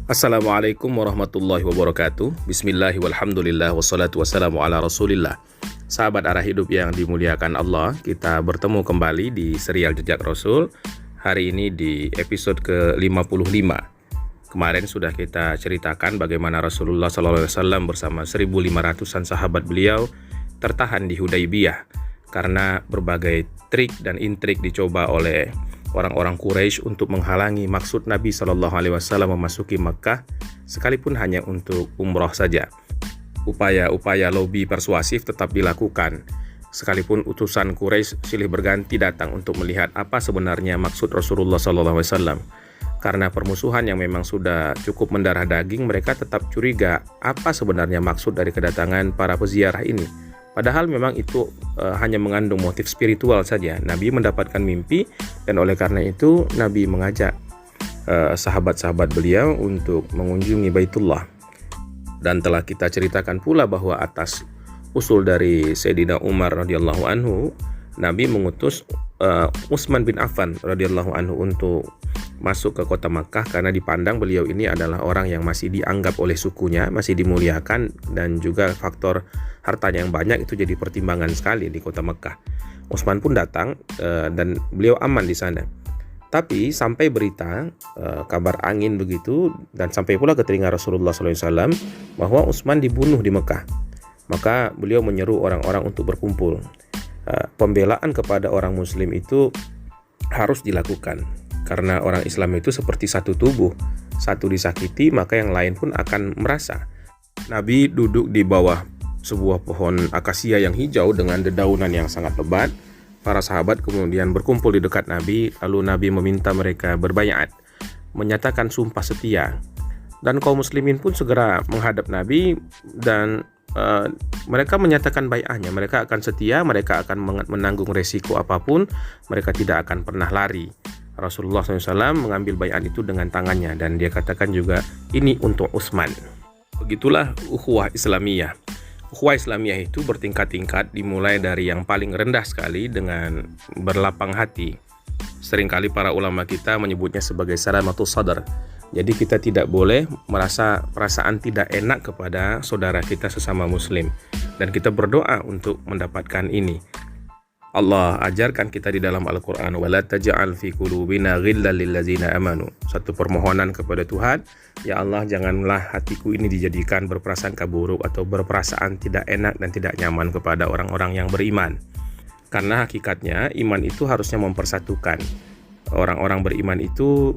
Assalamualaikum warahmatullahi wabarakatuh. Bismillahi walhamdulillah wassalatu wassalamu ala rasulillah. Sahabat arah hidup yang dimuliakan Allah, kita bertemu kembali di serial Jejak Rasul. Hari ini di episode ke-55. Kemarin sudah kita ceritakan bagaimana Rasulullah SAW bersama 1.500-an sahabat beliau tertahan di Hudaybiyah karena berbagai trik dan intrik dicoba oleh orang-orang Quraisy untuk menghalangi maksud Nabi SAW memasuki Makkah, sekalipun hanya untuk umroh saja. Upaya-upaya lobi persuasif tetap dilakukan, sekalipun utusan Quraisy silih berganti datang untuk melihat apa sebenarnya maksud Rasulullah SAW. Karena permusuhan yang memang sudah cukup mendarah daging, mereka tetap curiga apa sebenarnya maksud dari kedatangan para peziarah ini. Padahal memang itu hanya mengandung motif spiritual saja. Nabi mendapatkan mimpi dan oleh karena itu Nabi mengajak sahabat-sahabat beliau untuk mengunjungi Baitullah. Dan telah kita ceritakan pula bahwa atas usul dari Sayyidina Umar radhiyallahu anhu, Nabi mengutus Utsman bin Affan radhiyallahu anhu untuk masuk ke kota Makkah karena dipandang beliau ini adalah orang yang masih dianggap oleh sukunya, masih dimuliakan, dan juga faktor hartanya yang banyak itu jadi pertimbangan sekali di kota Makkah. Utsman pun datang dan beliau aman di sana. Tapi sampai berita kabar angin begitu dan sampai pula ke telinga Rasulullah SAW bahwa Utsman dibunuh di Makkah. Maka beliau menyeru orang-orang untuk berkumpul. Pembelaan kepada orang Muslim itu harus dilakukan karena orang Islam itu seperti satu tubuh. Satu disakiti maka yang lain pun akan merasa. Nabi duduk di bawah sebuah pohon akasia yang hijau dengan dedaunan yang sangat lebat. Para sahabat kemudian berkumpul di dekat Nabi, lalu Nabi meminta mereka berbaiat, menyatakan sumpah setia. Dan kaum muslimin pun segera menghadap Nabi dan mereka menyatakan baiatnya. Mereka akan setia, mereka akan menanggung resiko apapun, mereka tidak akan pernah lari. Rasulullah SAW mengambil baiat itu dengan tangannya dan dia katakan juga ini untuk Utsman. Begitulah ukhuwah Islamiyah. Ukhuwah Islamiyah itu bertingkat-tingkat, dimulai dari yang paling rendah sekali dengan berlapang hati. Seringkali para ulama kita menyebutnya sebagai salamatus sadar. Jadi kita tidak boleh merasa perasaan tidak enak kepada saudara kita sesama muslim. Dan kita berdoa untuk mendapatkan ini. Allah ajarkan kita di dalam Al-Quran, وَلَا تَجْعَلْ فِي قُلُوبِنَا غِلًّا لِلَّذِينَ آمَنُوا. Satu permohonan kepada Tuhan, ya Allah janganlah hatiku ini dijadikan berprasangka buruk atau berperasaan tidak enak dan tidak nyaman kepada orang-orang yang beriman. Karena hakikatnya iman itu harusnya mempersatukan. Orang-orang beriman itu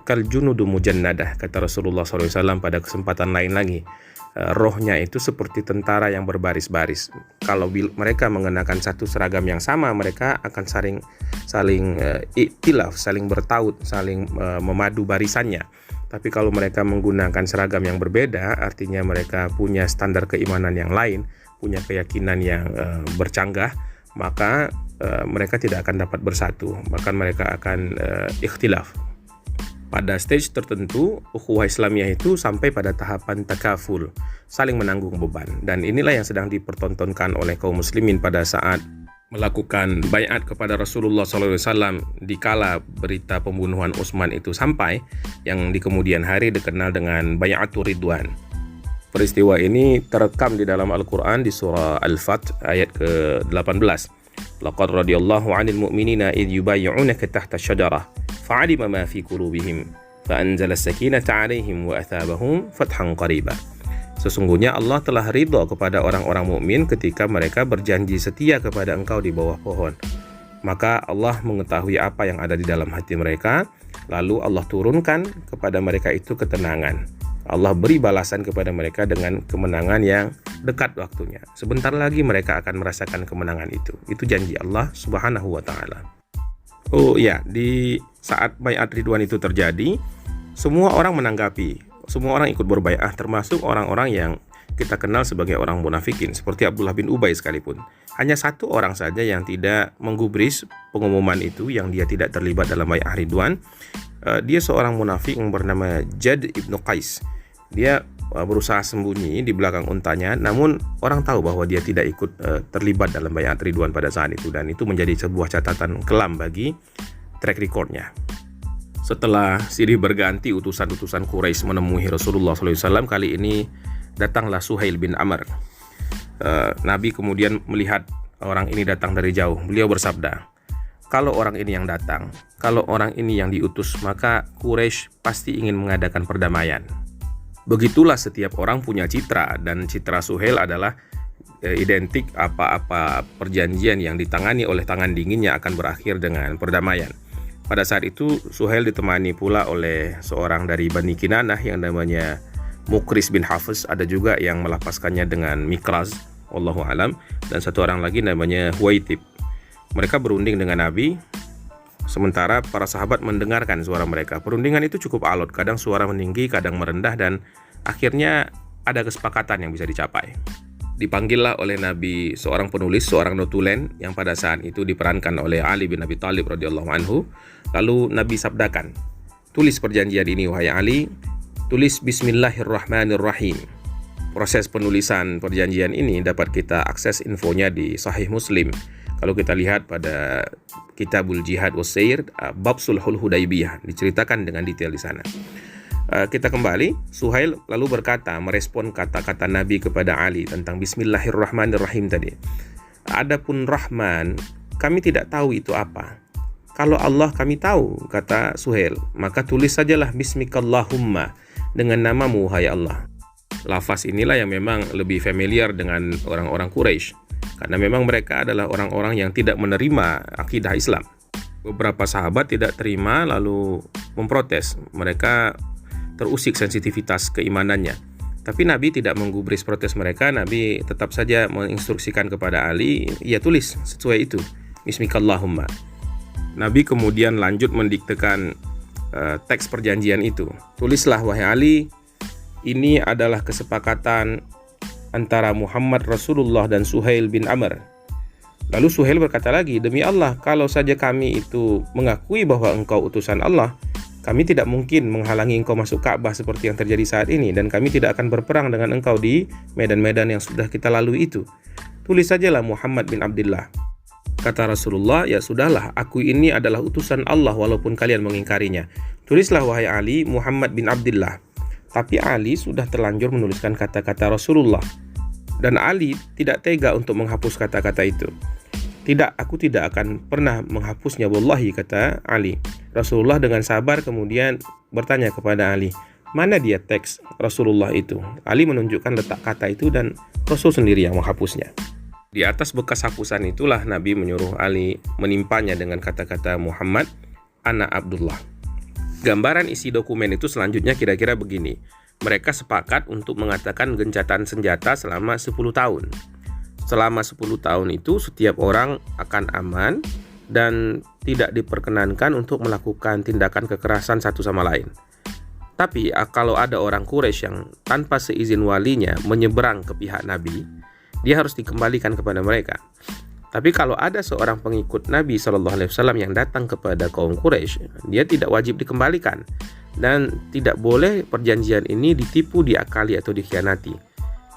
kal junudu mujannadah, kata Rasulullah SAW pada kesempatan lain lagi. Rohnya itu seperti tentara yang berbaris-baris. Kalau mereka mengenakan satu seragam yang sama, mereka akan saling iktilaf, saling bertaut, saling memadu barisannya. Tapi kalau mereka menggunakan seragam yang berbeda, artinya mereka punya standar keimanan yang lain, punya keyakinan yang bercanggah, maka mereka tidak akan dapat bersatu, bahkan mereka akan ikhtilaf. Pada stage tertentu, ukhuwah Islamiyah itu sampai pada tahapan takaful, saling menanggung beban. Dan inilah yang sedang dipertontonkan oleh kaum muslimin pada saat melakukan baiat kepada Rasulullah SAW dikala berita pembunuhan Utsman itu sampai, yang di kemudian hari dikenal dengan Bai'atur Ridwan. Peristiwa ini terekam di dalam Al-Quran di surah Al-Fath ayat ke-18. Laqad radiyallahu 'anil mu'minina idh yubayyi'unaka tahta asy-syajarah fa'alima ma fi qulubihim fa'anzala as-sakinata 'alaihim wa athabahum fathan qariba. Sesungguhnya Allah telah ridha kepada orang-orang mukmin ketika mereka berjanji setia kepada engkau di bawah pohon. Maka Allah mengetahui apa yang ada di dalam hati mereka, lalu Allah turunkan kepada mereka itu ketenangan. Allah beri balasan kepada mereka dengan kemenangan yang dekat waktunya. Sebentar lagi mereka akan merasakan kemenangan itu. Itu janji Allah Subhanahu wa taala. Oh ya, di saat baiat Ridwan itu terjadi, semua orang menanggapi, semua orang ikut berbaiat, termasuk orang-orang yang kita kenal sebagai orang munafikin, seperti Abdullah bin Ubay sekalipun. Hanya satu orang saja yang tidak menggubris pengumuman itu, yang dia tidak terlibat dalam baiat Ridwan. Dia seorang munafik yang bernama Jad ibnu Qais. Dia berusaha sembunyi di belakang untanya, namun orang tahu bahwa dia tidak ikut terlibat dalam baiat Ridwan pada saat itu, dan itu menjadi sebuah catatan kelam bagi track recordnya. Setelah silih berganti utusan-utusan Quraisy menemui Rasulullah SAW, kali ini datanglah Suhail bin Amr. Nabi kemudian melihat orang ini datang dari jauh. Beliau bersabda, kalau orang ini yang datang, kalau orang ini yang diutus, maka Quraisy pasti ingin mengadakan perdamaian. Begitulah setiap orang punya citra, dan citra Suhail adalah identik apa-apa perjanjian yang ditangani oleh tangan dinginnya akan berakhir dengan perdamaian. Pada saat itu Suhail ditemani pula oleh seorang dari Bani Kinanah yang namanya Mukris bin Hafiz. Ada juga yang melafazkannya dengan Mikraz, wallahu alam, dan satu orang lagi namanya Huwaitib. Mereka berunding dengan Nabi, sementara para sahabat mendengarkan suara mereka. Perundingan itu cukup alot, kadang suara meninggi, kadang merendah, dan akhirnya ada kesepakatan yang bisa dicapai. Dipanggillah oleh Nabi seorang penulis, seorang notulen yang pada saat itu diperankan oleh Ali bin Abi Thalib radhiyallahu anhu. Lalu Nabi sabdakan, tulis perjanjian ini wahai Ali, tulis Bismillahirrahmanirrahim. Proses penulisan perjanjian ini dapat kita akses infonya di Sahih Muslim. Kalau kita lihat pada Kitabul Jihad Wasair, bab Sulhul Hudaybiyah, diceritakan dengan detail di sana. Kita kembali, Suhail lalu berkata, merespon kata-kata Nabi kepada Ali tentang Bismillahirrahmanirrahim tadi. Adapun Rahman, kami tidak tahu itu apa. Kalau Allah kami tahu, kata Suhail, maka tulis sajalah Bismikallahumma, dengan namamu hai Allah. Lafaz inilah yang memang lebih familiar dengan orang-orang Quraisy, karena memang mereka adalah orang-orang yang tidak menerima akidah Islam. Beberapa sahabat tidak terima lalu memprotes. Mereka terusik sensitivitas keimanannya. Tapi Nabi tidak menggubris protes mereka. Nabi tetap saja menginstruksikan kepada Ali, ya tulis sesuai itu, Bismikallahumma. Nabi kemudian lanjut mendiktekan teks perjanjian itu. Tulislah wahai Ali, ini adalah kesepakatan antara Muhammad Rasulullah dan Suhail bin Amr. Lalu Suhail berkata lagi, demi Allah, kalau saja kami itu mengakui bahwa engkau utusan Allah, kami tidak mungkin menghalangi engkau masuk Ka'bah seperti yang terjadi saat ini, dan kami tidak akan berperang dengan engkau di medan-medan yang sudah kita lalui itu. Tulis sajalah Muhammad bin Abdullah. Kata Rasulullah, ya sudahlah, aku ini adalah utusan Allah walaupun kalian mengingkarinya. Tulislah wahai Ali, Muhammad bin Abdullah. Tapi Ali sudah terlanjur menuliskan kata-kata Rasulullah, dan Ali tidak tega untuk menghapus kata-kata itu. Tidak, aku tidak akan pernah menghapusnya, wallahi, kata Ali. Rasulullah dengan sabar kemudian bertanya kepada Ali, mana dia teks Rasulullah itu? Ali menunjukkan letak kata itu dan Rasul sendiri yang menghapusnya. Di atas bekas hapusan itulah Nabi menyuruh Ali menimpanya dengan kata-kata Muhammad, anak Abdullah. Gambaran isi dokumen itu selanjutnya kira-kira begini. Mereka sepakat untuk mengatakan gencatan senjata selama 10 tahun. Selama 10 tahun itu setiap orang akan aman dan tidak diperkenankan untuk melakukan tindakan kekerasan satu sama lain. Tapi kalau ada orang Quraisy yang tanpa seizin walinya menyeberang ke pihak Nabi, dia harus dikembalikan kepada mereka. Tapi kalau ada seorang pengikut Nabi SAW yang datang kepada kaum Quraisy, dia tidak wajib dikembalikan, dan tidak boleh perjanjian ini ditipu, diakali atau dikhianati.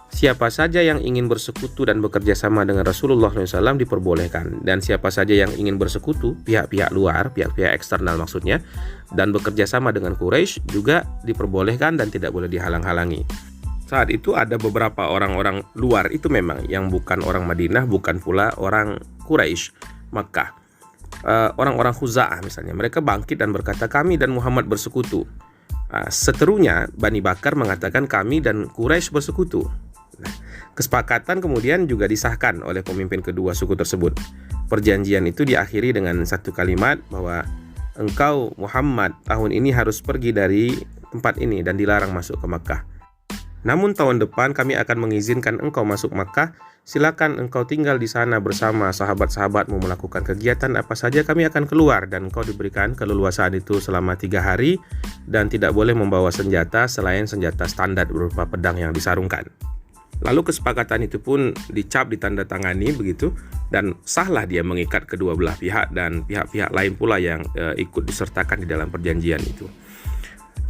Siapa saja yang ingin bersekutu dan bekerja sama dengan Rasulullah SAW diperbolehkan, dan siapa saja yang ingin bersekutu, pihak-pihak luar, pihak-pihak eksternal maksudnya, dan bekerja sama dengan Quraisy juga diperbolehkan dan tidak boleh dihalang-halangi. Saat itu ada beberapa orang-orang luar itu memang yang bukan orang Madinah, bukan pula orang Quraisy Makkah. Orang-orang Khuza'ah misalnya, mereka bangkit dan berkata, kami dan Muhammad bersekutu. Seterunya Bani Bakar mengatakan kami dan Quraisy bersekutu. Nah, kesepakatan kemudian juga disahkan oleh pemimpin kedua suku tersebut. Perjanjian itu diakhiri dengan satu kalimat bahwa engkau Muhammad tahun ini harus pergi dari tempat ini dan dilarang masuk ke Makkah. Namun tahun depan kami akan mengizinkan engkau masuk Makkah. Silakan engkau tinggal di sana bersama sahabat-sahabatmu, melakukan kegiatan apa saja, kami akan keluar, dan engkau diberikan keleluasaan itu selama 3 hari dan tidak boleh membawa senjata selain senjata standar berupa pedang yang disarungkan. Lalu kesepakatan itu pun dicap, ditandatangani begitu, dan sahlah dia mengikat kedua belah pihak dan pihak-pihak lain pula yang ikut disertakan di dalam perjanjian itu.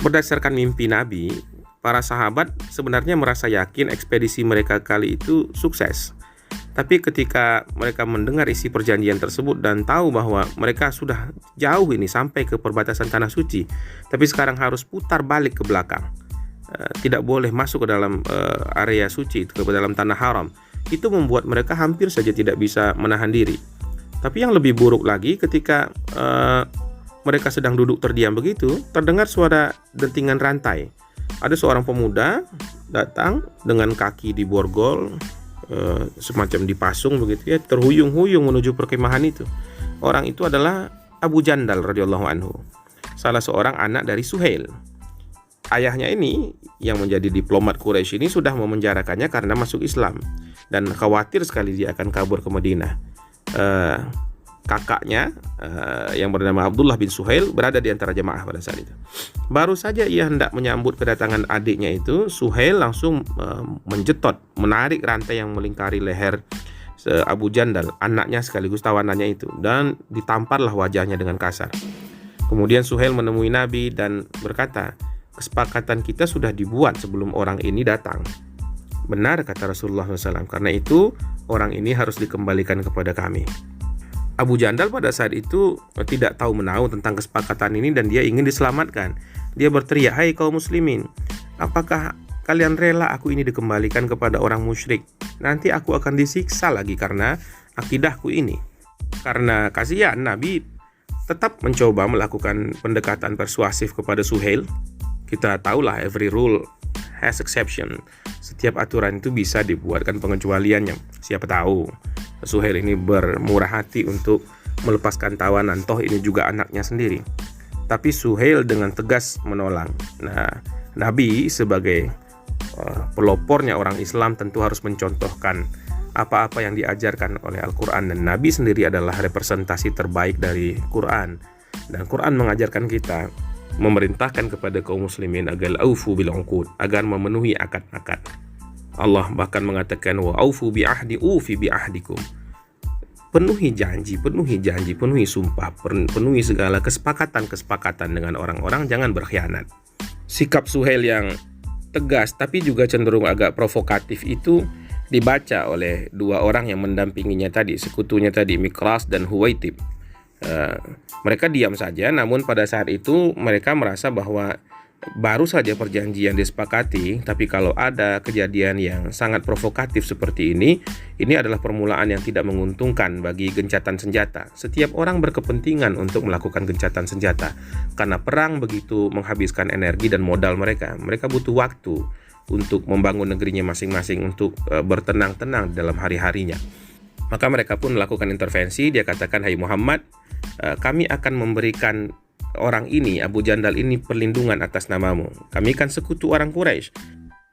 Berdasarkan mimpi Nabi, para sahabat sebenarnya merasa yakin ekspedisi mereka kali itu sukses. Tapi ketika mereka mendengar isi perjanjian tersebut dan tahu bahwa mereka sudah jauh ini sampai ke perbatasan tanah suci, tapi sekarang harus putar balik ke belakang, tidak boleh masuk ke dalam area suci, ke dalam tanah haram, itu membuat mereka hampir saja tidak bisa menahan diri. Tapi yang lebih buruk lagi, ketika mereka sedang duduk terdiam begitu, terdengar suara dentingan rantai. Ada seorang pemuda datang dengan kaki diborgol, semacam dipasung begitu ya, terhuyung-huyung menuju perkemahan itu. Orang itu adalah Abu Jandal radhiyallahu anhu, salah seorang anak dari Suhail. Ayahnya ini yang menjadi diplomat Quraisy ini sudah memenjarakannya karena masuk Islam dan khawatir sekali dia akan kabur ke Madinah. Kakaknya yang bernama Abdullah bin Suhail berada di antara jemaah pada saat itu. Baru saja ia hendak menyambut kedatangan adiknya itu, Suhail langsung menjetot, menarik rantai yang melingkari leher Abu Jandal, anaknya sekaligus tawanannya itu, dan ditamparlah wajahnya dengan kasar. Kemudian Suhail menemui Nabi dan berkata, kesepakatan kita sudah dibuat sebelum orang ini datang. Benar kata Rasulullah SAW, karena itu orang ini harus dikembalikan kepada kami. Abu Jandal pada saat itu tidak tahu menahu tentang kesepakatan ini dan dia ingin diselamatkan. Dia berteriak, "Hai kaum muslimin, apakah kalian rela aku ini dikembalikan kepada orang musyrik? Nanti aku akan disiksa lagi karena akidahku ini." Karena kasihan, Nabi tetap mencoba melakukan pendekatan persuasif kepada Suhail. Kita tahulah every rule has exception. Setiap aturan itu bisa dibuatkan pengecualiannya. Siapa tahu Suhail ini bermurah hati untuk melepaskan tawanan, toh ini juga anaknya sendiri. Tapi Suhail dengan tegas menolak. Nah, Nabi sebagai pelopornya orang Islam tentu harus mencontohkan apa-apa yang diajarkan oleh Al-Quran, dan Nabi sendiri adalah representasi terbaik dari Quran. Dan Quran mengajarkan kita, memerintahkan kepada kaum muslimin agar aufu bil uqud, agar memenuhi akad-akad. Allah bahkan mengatakan wa aufu bi ahdi ufi bi ahdikum. Penuhi janji, penuhi sumpah, penuhi segala kesepakatan dengan orang-orang, jangan berkhianat. Sikap Suhail yang tegas tapi juga cenderung agak provokatif itu dibaca oleh dua orang yang mendampinginya tadi, sekutunya tadi, Mikras dan Huwaitib. Mereka diam saja, namun pada saat itu mereka merasa bahwa baru saja perjanjian disepakati, tapi kalau ada kejadian yang sangat provokatif seperti ini adalah permulaan yang tidak menguntungkan bagi gencatan senjata. Setiap orang berkepentingan untuk melakukan gencatan senjata, karena perang begitu menghabiskan energi dan modal mereka. Mereka butuh waktu untuk membangun negerinya masing-masing, untuk bertenang-tenang dalam hari-harinya. Maka mereka pun melakukan intervensi. Dia katakan, "Hai Muhammad, kami akan memberikan orang ini, Abu Jandal ini, perlindungan atas namamu. Kami kan sekutu orang Quraisy.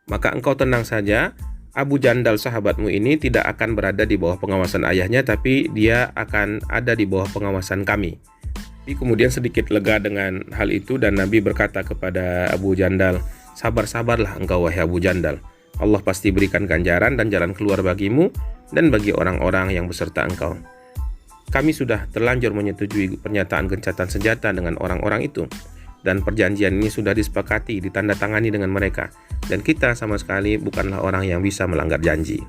Maka engkau tenang saja, Abu Jandal sahabatmu ini tidak akan berada di bawah pengawasan ayahnya, tapi dia akan ada di bawah pengawasan kami." Tapi kemudian sedikit lega dengan hal itu, dan Nabi berkata kepada Abu Jandal, "Sabar-sabarlah engkau wahai Abu Jandal. Allah pasti berikan ganjaran dan jalan keluar bagimu dan bagi orang-orang yang beserta engkau. Kami sudah terlanjur menyetujui pernyataan gencatan senjata dengan orang-orang itu, dan perjanjian ini sudah disepakati, ditandatangani dengan mereka, dan kita sama sekali bukanlah orang yang bisa melanggar janji."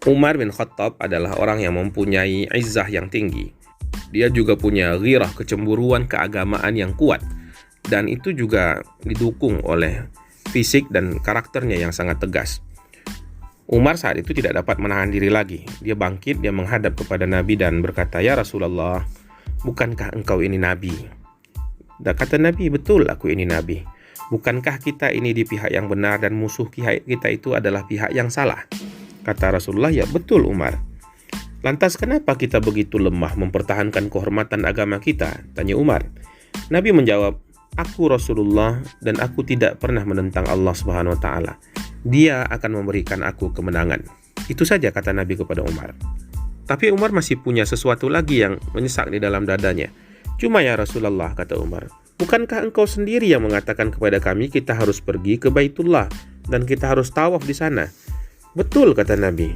Umar bin Khattab adalah orang yang mempunyai izzah yang tinggi. Dia juga punya ghirah, kecemburuan keagamaan yang kuat, dan itu juga didukung oleh fisik dan karakternya yang sangat tegas. Umar saat itu tidak dapat menahan diri lagi. Dia bangkit, dia menghadap kepada Nabi dan berkata, "Ya Rasulullah, bukankah engkau ini Nabi?" Dan kata Nabi, "Betul, aku ini Nabi. Bukankah kita ini di pihak yang benar dan musuh kita itu adalah pihak yang salah?" Kata Rasulullah, "Ya betul Umar. Lantas kenapa kita begitu lemah mempertahankan kehormatan agama kita?" tanya Umar. Nabi menjawab, "Aku Rasulullah dan aku tidak pernah menentang Allah Subhanahu wa taala. Dia akan memberikan aku kemenangan." Itu saja kata Nabi kepada Umar. Tapi Umar masih punya sesuatu lagi yang menyesak di dalam dadanya. "Cuma ya Rasulullah," kata Umar, "bukankah engkau sendiri yang mengatakan kepada kami kita harus pergi ke Baitullah dan kita harus tawaf di sana?" "Betul," kata Nabi.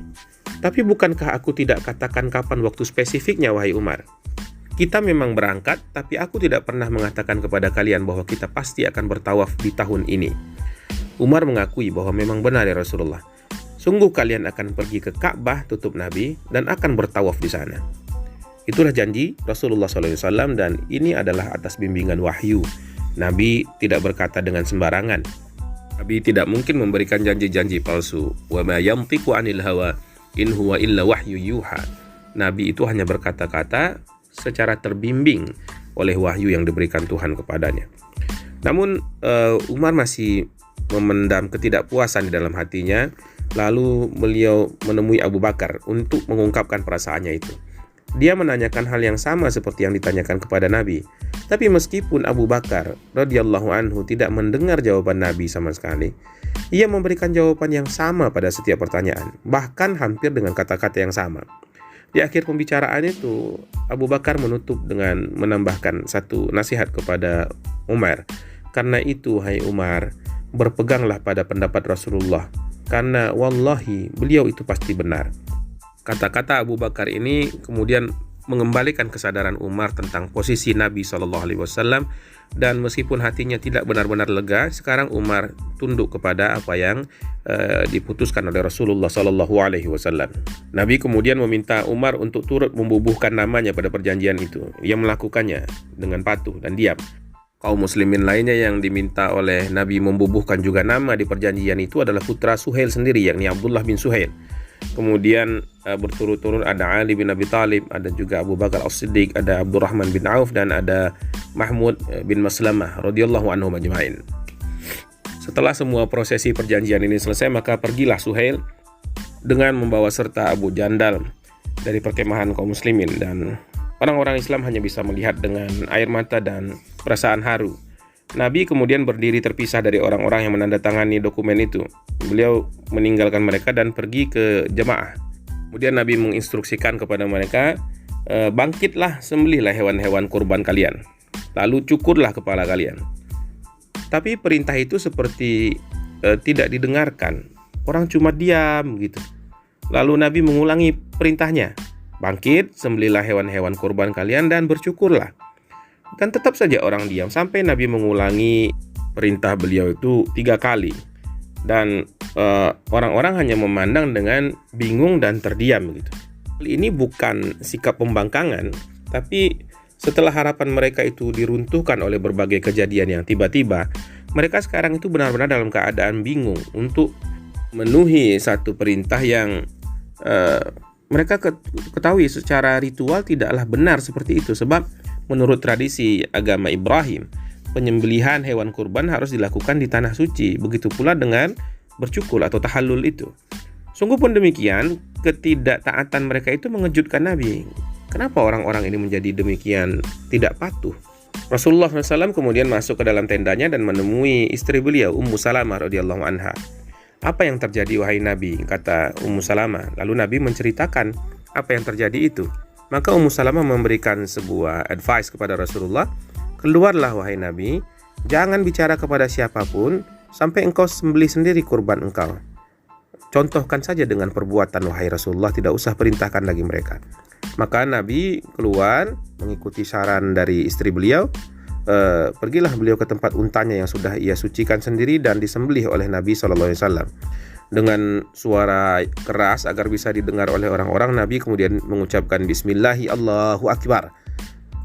"Tapi bukankah aku tidak katakan kapan waktu spesifiknya wahai Umar? Kita memang berangkat, tapi aku tidak pernah mengatakan kepada kalian bahwa kita pasti akan bertawaf di tahun ini." Umar mengakui bahwa memang benar ya Rasulullah. Sungguh kalian akan pergi ke Ka'bah tutup Nabi dan akan bertawaf di sana. Itulah janji Rasulullah SAW dan ini adalah atas bimbingan wahyu. Nabi tidak berkata dengan sembarangan. Nabi tidak mungkin memberikan janji-janji palsu. Wa ma yantiqu 'anil hawa in huwa illa wahyu yuha. Nabi itu hanya berkata-kata secara terbimbing oleh wahyu yang diberikan Tuhan kepadanya. Namun Umar masih memendam ketidakpuasan di dalam hatinya. Lalu beliau menemui Abu Bakar untuk mengungkapkan perasaannya itu. Dia menanyakan hal yang sama seperti yang ditanyakan kepada Nabi. Tapi meskipun Abu Bakar radhiyallahu anhu tidak mendengar jawaban Nabi sama sekali, ia memberikan jawaban yang sama pada setiap pertanyaan, bahkan hampir dengan kata-kata yang sama. Di akhir pembicaraan itu, Abu Bakar menutup dengan menambahkan satu nasihat kepada Umar. Karena itu, hai Umar, berpeganglah pada pendapat Rasulullah, karena wallahi beliau itu pasti benar. Kata-kata Abu Bakar ini kemudian mengembalikan kesadaran Umar tentang posisi Nabi SAW, dan meskipun hatinya tidak benar-benar lega, sekarang Umar tunduk kepada apa yang diputuskan oleh Rasulullah SAW. Nabi kemudian meminta Umar untuk turut membubuhkan namanya pada perjanjian itu. Ia melakukannya dengan patuh dan diam. Kaum muslimin lainnya yang diminta oleh Nabi membubuhkan juga nama di perjanjian itu adalah putra Suhail sendiri, yakni Abdullah bin Suhail. Kemudian berturut-turut ada Ali bin Abi Thalib, ada juga Abu Bakar As-Siddiq, ada Abdurrahman bin Auf, dan ada Mahmud bin Maslamah radhiyallahu anhum ajma'in. Setelah semua prosesi perjanjian ini selesai, maka pergilah Suhail dengan membawa serta Abu Jandal dari perkemahan kaum muslimin, dan orang-orang Islam hanya bisa melihat dengan air mata dan perasaan haru. Nabi kemudian berdiri terpisah dari orang-orang yang menandatangani dokumen itu. Beliau meninggalkan mereka dan pergi ke jemaah. Kemudian Nabi menginstruksikan kepada mereka, bangkitlah, sembelihlah hewan-hewan kurban kalian, lalu cukurlah kepala kalian. Tapi perintah itu seperti tidak didengarkan. Orang cuma diam gitu. Lalu Nabi mengulangi perintahnya, bangkit, sembelihlah hewan-hewan kurban kalian dan bercukurlah. Dan tetap saja orang diam sampai Nabi mengulangi perintah beliau itu 3 kali. Dan orang-orang hanya memandang dengan bingung dan terdiam gitu. Ini bukan sikap pembangkangan, tapi setelah harapan mereka itu diruntuhkan oleh berbagai kejadian yang tiba-tiba, mereka sekarang itu benar-benar dalam keadaan bingung untuk memenuhi satu perintah yang mereka ketahui secara ritual tidaklah benar seperti itu. Sebab menurut tradisi agama Ibrahim, penyembelihan hewan kurban harus dilakukan di tanah suci. Begitu pula dengan bercukur atau tahallul itu. Sungguh pun demikian, ketidaktaatan mereka itu mengejutkan Nabi. Kenapa orang-orang ini menjadi demikian tidak patuh? Rasulullah SAW kemudian masuk ke dalam tendanya dan menemui istri beliau, Ummu Salamah radhiyallahu anha. Apa yang terjadi wahai Nabi? Kata Ummu Salamah. Lalu Nabi menceritakan apa yang terjadi itu. Maka Ummu Salamah memberikan sebuah advice kepada Rasulullah. Keluarlah wahai Nabi, jangan bicara kepada siapapun sampai engkau sembelih sendiri kurban engkau. Contohkan saja dengan perbuatan wahai Rasulullah, tidak usah perintahkan lagi mereka. Maka Nabi keluar mengikuti saran dari istri beliau. Pergilah beliau ke tempat untanya yang sudah ia sucikan sendiri dan disembelih oleh Nabi SAW. Dengan suara keras agar bisa didengar oleh orang-orang, Nabi kemudian mengucapkan Bismillahi Allahu Akbar.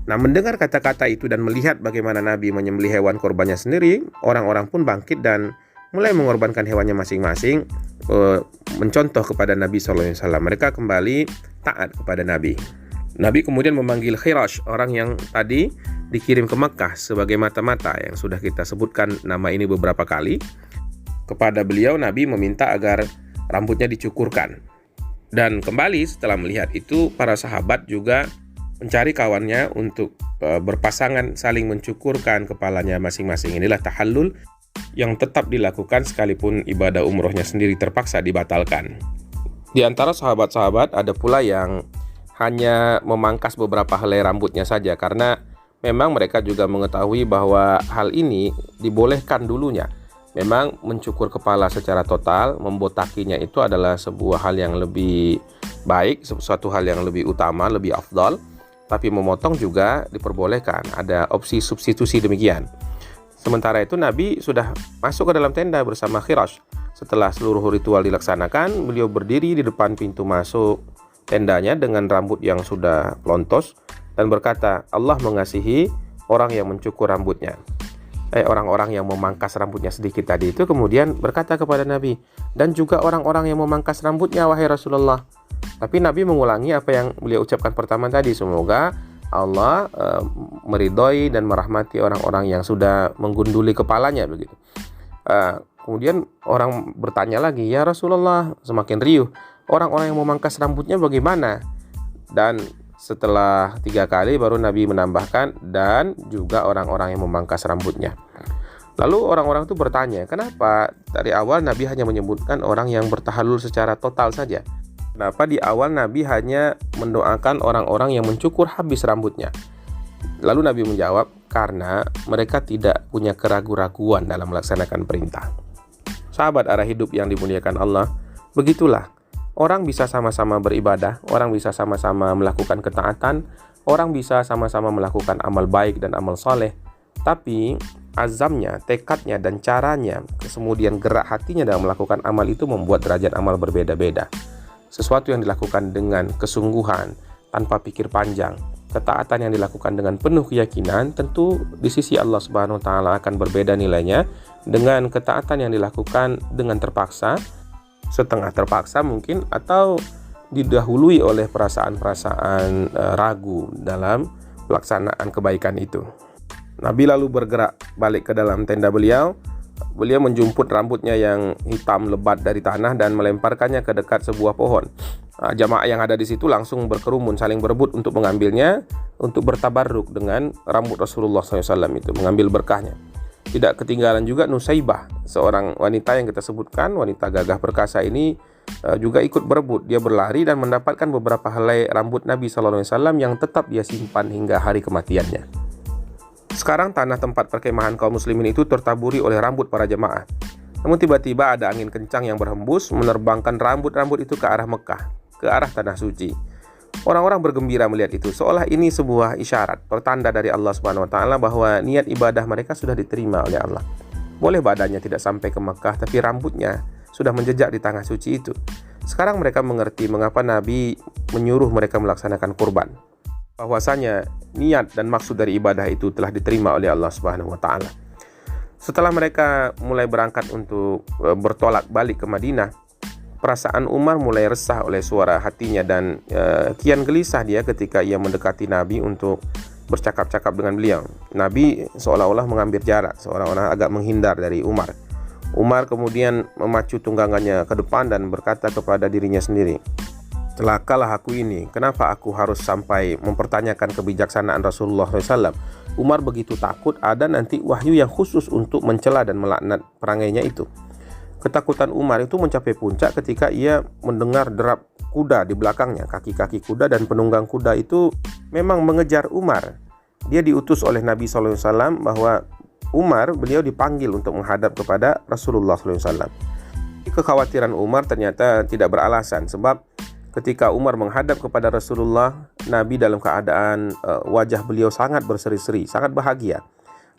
Nah, mendengar kata-kata itu dan melihat bagaimana Nabi menyembelih hewan korbannya sendiri, orang-orang pun bangkit dan mulai mengorbankan hewannya masing-masing, mencontoh kepada Nabi SAW. Mereka kembali taat kepada Nabi. Nabi kemudian memanggil Khirash, orang yang tadi dikirim ke Makkah sebagai mata-mata yang sudah kita sebutkan nama ini beberapa kali. Kepada beliau Nabi meminta agar rambutnya dicukurkan. Dan kembali setelah melihat itu, para sahabat juga mencari kawannya untuk berpasangan saling mencukurkan kepalanya masing-masing. Inilah tahallul yang tetap dilakukan sekalipun ibadah umrohnya sendiri terpaksa dibatalkan. Di antara sahabat-sahabat ada pula yang hanya memangkas beberapa helai rambutnya saja, karena memang mereka juga mengetahui bahwa hal ini dibolehkan dulunya. Memang mencukur kepala secara total, membotakinya itu adalah sebuah hal yang lebih baik, suatu hal yang lebih utama, lebih afdal. Tapi memotong juga diperbolehkan, ada opsi substitusi demikian. Sementara itu Nabi sudah masuk ke dalam tenda bersama Khirash. Setelah seluruh ritual dilaksanakan, beliau berdiri di depan pintu masuk tendanya dengan rambut yang sudah pelontos dan berkata, Allah mengasihi orang yang mencukur rambutnya. Orang-orang yang memangkas rambutnya sedikit tadi itu kemudian berkata kepada Nabi, dan juga orang-orang yang memangkas rambutnya, wahai Rasulullah. Tapi Nabi mengulangi apa yang beliau ucapkan pertama tadi, semoga Allah meridhoi dan merahmati orang-orang yang sudah menggunduli kepalanya begitu. Kemudian orang bertanya lagi, ya Rasulullah, semakin riuh, orang-orang yang memangkas rambutnya bagaimana? Dan setelah 3 kali baru Nabi menambahkan, dan juga orang-orang yang memangkas rambutnya. Lalu orang-orang itu bertanya, kenapa dari awal Nabi hanya menyebutkan orang yang bertahallul secara total saja? Kenapa di awal Nabi hanya mendoakan orang-orang yang mencukur habis rambutnya? Lalu Nabi menjawab, karena mereka tidak punya keraguan-raguan dalam melaksanakan perintah. Sahabat arah hidup yang dimuliakan Allah, begitulah. Orang bisa sama-sama beribadah, orang bisa sama-sama melakukan ketaatan, orang bisa sama-sama melakukan amal baik dan amal soleh. Tapi azamnya, tekadnya, dan caranya, kemudian gerak hatinya dalam melakukan amal itu membuat derajat amal berbeda-beda. Sesuatu yang dilakukan dengan kesungguhan, tanpa pikir panjang, ketaatan yang dilakukan dengan penuh keyakinan, tentu di sisi Allah Subhanahu wa Ta'ala akan berbeda nilainya dengan ketaatan yang dilakukan dengan terpaksa, setengah terpaksa mungkin, atau didahului oleh perasaan-perasaan ragu dalam pelaksanaan kebaikan itu. Nabi lalu bergerak balik ke dalam tenda beliau. Beliau menjumput rambutnya yang hitam lebat dari tanah dan melemparkannya ke dekat sebuah pohon. Jamaah yang ada di situ langsung berkerumun saling berebut untuk mengambilnya, untuk bertabarruk dengan rambut Rasulullah SAW itu, mengambil berkahnya. Tidak ketinggalan juga Nusaibah, seorang wanita yang kita sebutkan, wanita gagah perkasa ini juga ikut berebut. Dia berlari dan mendapatkan beberapa helai rambut Nabi SAW yang tetap dia simpan hingga hari kematiannya. Sekarang tanah tempat perkemahan kaum muslimin itu tertaburi oleh rambut para jemaah. Namun tiba-tiba ada angin kencang yang berhembus menerbangkan rambut-rambut itu ke arah Mekah, ke arah tanah suci. Orang-orang bergembira melihat itu, seolah ini sebuah isyarat, pertanda dari Allah Subhanahu wa Ta'ala bahwa niat ibadah mereka sudah diterima oleh Allah. Boleh badannya tidak sampai ke Mekah, tapi rambutnya sudah menjejak di tanah suci itu. Sekarang mereka mengerti mengapa Nabi menyuruh mereka melaksanakan kurban, bahwasanya niat dan maksud dari ibadah itu telah diterima oleh Allah Subhanahu wa Ta'ala. Setelah mereka mulai berangkat untuk bertolak balik ke Madinah, perasaan Umar mulai resah oleh suara hatinya dan kian gelisah dia ketika ia mendekati Nabi untuk bercakap-cakap dengan beliau. Nabi seolah-olah mengambil jarak, seolah-olah agak menghindar dari Umar. Umar kemudian memacu tunggangannya ke depan dan berkata kepada dirinya sendiri, celakalah aku ini, kenapa aku harus sampai mempertanyakan kebijaksanaan Rasulullah SAW? Umar begitu takut ada nanti wahyu yang khusus untuk mencela dan melaknat perangainya itu. Ketakutan Umar itu mencapai puncak ketika ia mendengar derap kuda di belakangnya. Kaki-kaki kuda dan penunggang kuda itu memang mengejar Umar. Dia diutus oleh Nabi SAW bahwa Umar, beliau dipanggil untuk menghadap kepada Rasulullah SAW. Kekhawatiran Umar ternyata tidak beralasan, sebab ketika Umar menghadap kepada Rasulullah, Nabi dalam keadaan wajah beliau sangat berseri-seri, sangat bahagia.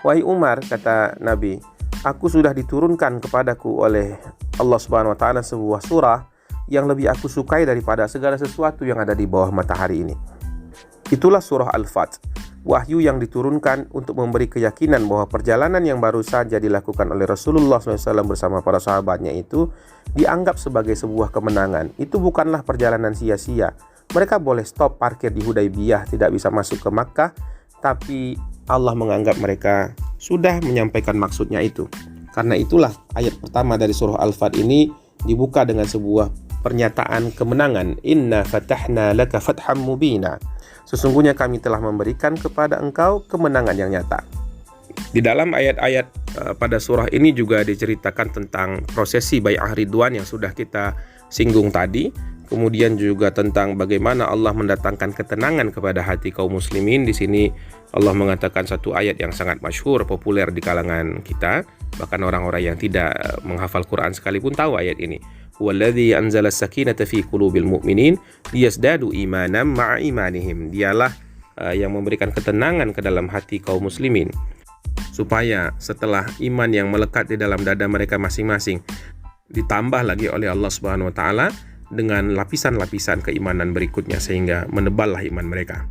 Wahai Umar, kata Nabi, aku sudah diturunkan kepadaku oleh Allah Subhanahu wa Ta'ala sebuah surah yang lebih aku sukai daripada segala sesuatu yang ada di bawah matahari ini. Itulah surah Al-Fath, wahyu yang diturunkan untuk memberi keyakinan bahwa perjalanan yang baru saja dilakukan oleh Rasulullah SAW bersama para sahabatnya itu dianggap sebagai sebuah kemenangan. Itu bukanlah perjalanan sia-sia. Mereka boleh stop parkir di Hudaybiyah, tidak bisa masuk ke Makkah, tapi Allah menganggap mereka sudah menyampaikan maksudnya itu. Karena itulah ayat pertama dari surah Al-Fath ini dibuka dengan sebuah pernyataan kemenangan. Inna fatahna laka fatham mubina. Sesungguhnya kami telah memberikan kepada engkau kemenangan yang nyata. Di dalam ayat-ayat pada surah ini juga diceritakan tentang prosesi Bai'ah Ridwan yang sudah kita singgung tadi. Kemudian juga tentang bagaimana Allah mendatangkan ketenangan kepada hati kaum muslimin. Di sini Allah mengatakan satu ayat yang sangat masyhur, populer di kalangan kita. Bahkan orang-orang yang tidak menghafal Quran sekalipun tahu ayat ini. Huwallazi anzala as-sakinata fi qulubil mu'minin liyazdadu imanan ma'a imanihim. Dialah yang memberikan ketenangan ke dalam hati kaum muslimin, supaya setelah iman yang melekat di dalam dada mereka masing-masing ditambah lagi oleh Allah Subhanahu wa taala dengan lapisan-lapisan keimanan berikutnya sehingga meneballah iman mereka.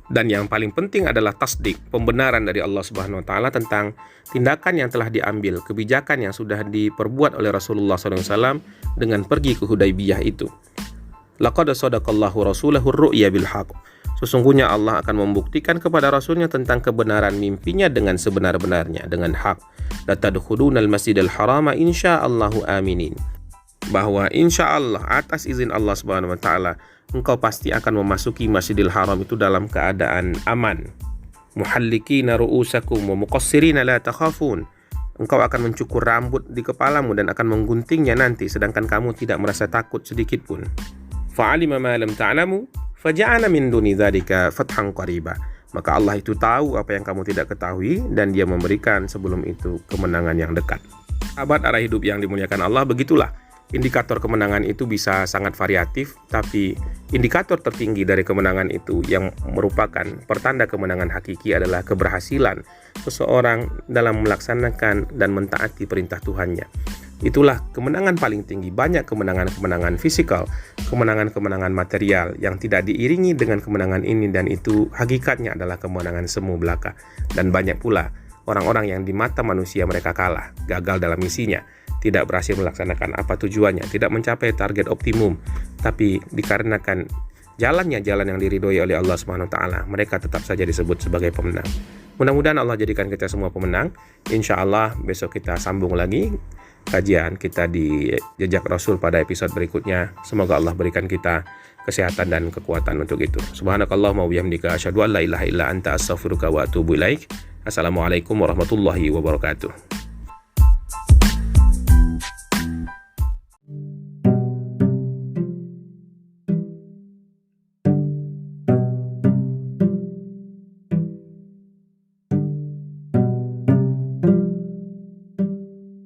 Dan yang paling penting adalah tasdik, pembenaran dari Allah Subhanahu wa taala tentang tindakan yang telah diambil, kebijakan yang sudah diperbuat oleh Rasulullah SAW dengan pergi ke Hudaybiyah itu. Laqad sadaqallahu rasulahu ar-ru'ya bil haqq. Sesungguhnya Allah akan membuktikan kepada Rasulnya tentang kebenaran mimpinya dengan sebenar-benarnya, dengan hak. Latadkhulunal masjidal harama insyaallahu aminin. Bahwa insya Allah atas izin Allah Subhanahu wa taala engkau pasti akan memasuki Masjidil Haram itu dalam keadaan aman. Muhallikina ru'usakum wa muqassirina la takhafun. Engkau akan mencukur rambut di kepalamu dan akan mengguntingnya nanti sedangkan kamu tidak merasa takut sedikit pun. Fa'alima ma lam ta'lamu faja'ala min duni dzalika fathan qariba. Maka Allah itu tahu apa yang kamu tidak ketahui dan Dia memberikan sebelum itu kemenangan yang dekat. Sahabat arah hidup yang dimuliakan Allah, begitulah. Indikator kemenangan itu bisa sangat variatif, tapi indikator tertinggi dari kemenangan itu yang merupakan pertanda kemenangan hakiki adalah keberhasilan seseorang dalam melaksanakan dan mentaati perintah Tuhannya. Itulah kemenangan paling tinggi. Banyak kemenangan-kemenangan fisikal, kemenangan-kemenangan material yang tidak diiringi dengan kemenangan ini, dan itu hakikatnya adalah kemenangan semu belaka. Dan banyak pula orang-orang yang di mata manusia mereka kalah, gagal dalam misinya, tidak berhasil melaksanakan apa tujuannya, tidak mencapai target optimum, tapi dikarenakan jalan yang diridhoi oleh Allah Subhanahu wa taala, mereka tetap saja disebut sebagai pemenang. Mudah-mudahan Allah jadikan kita semua pemenang. Insya Allah besok kita sambung lagi kajian kita di Jejak Rasul pada episode berikutnya. Semoga Allah berikan kita kesehatan dan kekuatan untuk itu. Subhanakallahumma wa bihamdika asyhadu an la ilaha illa anta astaghfiruka wa atubu ilaik. Assalamualaikum warahmatullahi wabarakatuh.